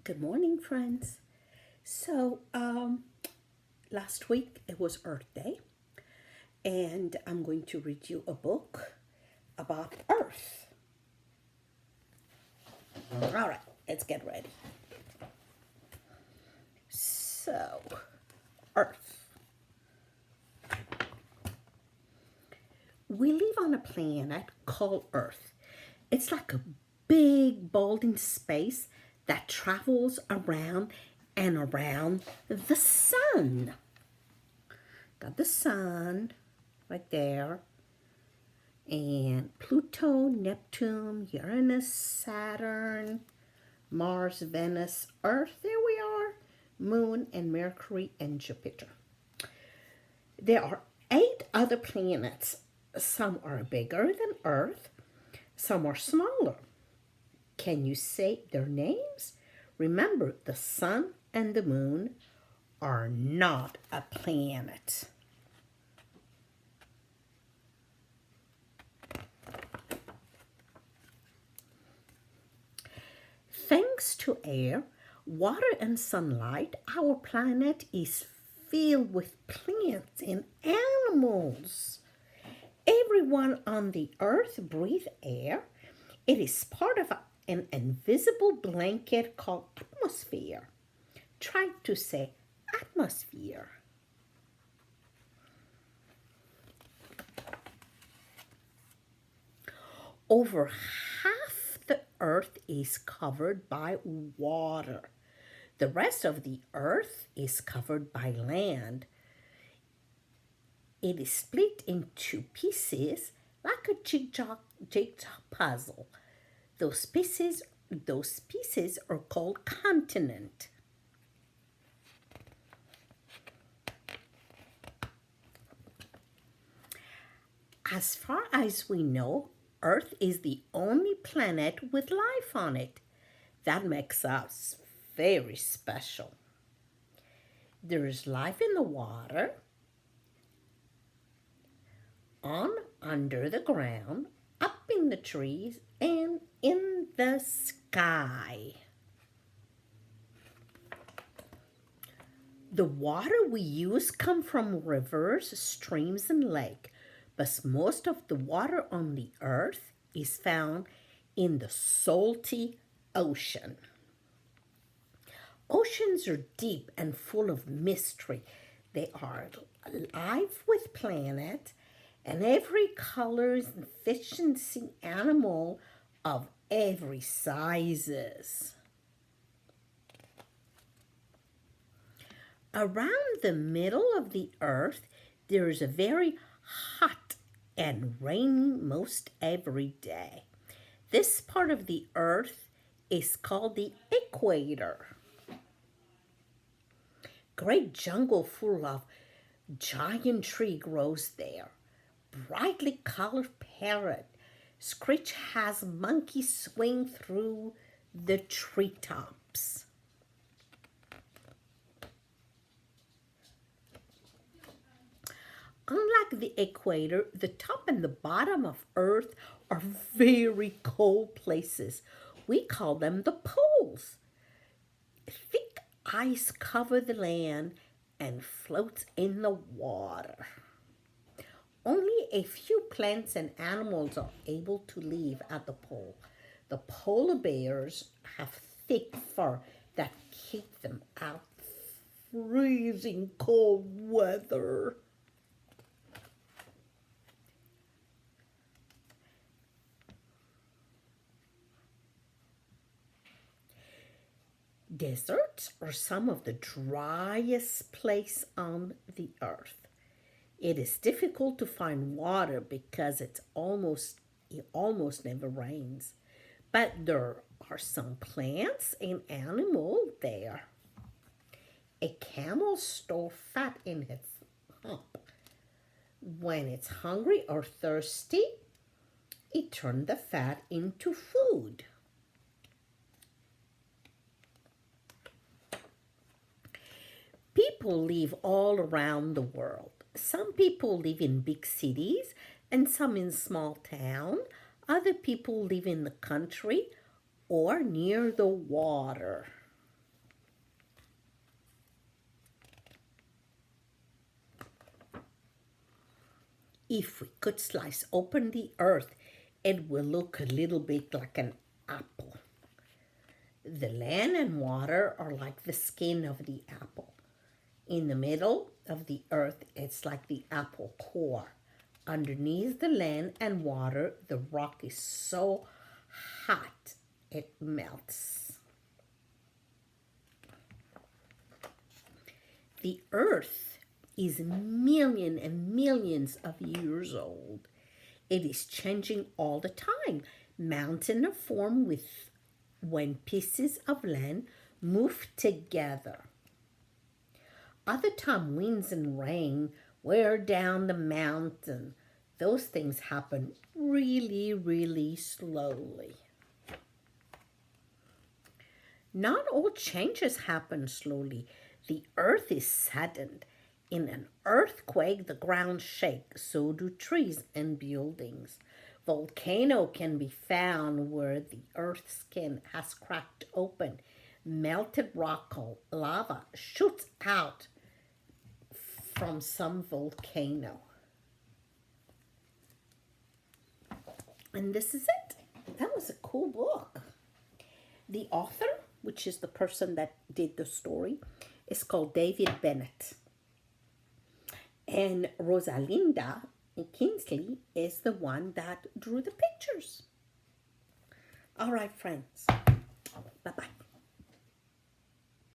Good morning, friends. Last week it was Earth Day, and I'm going to read you a book about Earth. All right, let's get ready. So, Earth. We live on a planet called Earth. It's like a big, balding space that travels around and around the sun. Got the sun right there, and Pluto, Neptune, Uranus, Saturn, Mars, Venus, Earth, there we are, Moon, and Mercury, and Jupiter. There are 8 other planets. Some are bigger than Earth, some are smaller. Can you say their names? Remember, the sun and the moon are not a planet. Thanks to air, water, and sunlight, our planet is filled with plants and animals. Everyone on the earth breathes air. It is part of an invisible blanket called atmosphere. Try to say atmosphere. Over half the earth is covered by water. The rest of the earth is covered by land. It is split into pieces like a jigsaw puzzle. Those pieces are called continent. As far as we know, Earth is the only planet with life on it. That makes us very special. There is life in the water, on under the ground, up in the trees, and in the sky. The water we use come from rivers, streams, and lakes, but most of the water on the earth is found in the salty ocean. Oceans are deep and full of mystery. They are alive with planets and every colors and fish and sea animal of every sizes. Around the middle of the earth, there is a very hot and rainy most every day. This part of the earth is called the equator. Great jungle full of giant tree grows there. Brightly colored parrot screech as monkeys swing through the treetops. Unlike the equator, the top and the bottom of Earth are very cold places. We call them the poles. Thick ice covers the land and floats in the water. Only a few plants and animals are able to live at the pole. The polar bears have thick fur that keep them out freezing cold weather. Deserts are some of the driest place on the earth. It is difficult to find water because it almost never rains. But there are some plants and animals there. A camel stores fat in its hump. When it's hungry or thirsty, it turns the fat into food. People live all around the world. Some people live in big cities and some in small towns. Other people live in the country or near the water. If we could slice open the earth, it will look a little bit like an apple. The land and water are like the skin of the apple. In the middle of the earth, it's like the apple core. Underneath the land and water, the rock is so hot it melts. The earth is millions and millions of years old. It is changing all the time. Mountains are formed when pieces of land move together. Other time winds and rain wear down the mountain. Those things happen really, really slowly. Not all changes happen slowly. The earth is saddened. In an earthquake, the ground shakes, so do trees and buildings. Volcano can be found where the earth's skin has cracked open. Melted rock called lava shoots out from some volcano. And this is it. That was a cool book. The author, which is the person that did the story, is called David Bennett. And Rosalinda Kingsley is the one that drew the pictures. All right, friends. Bye-bye.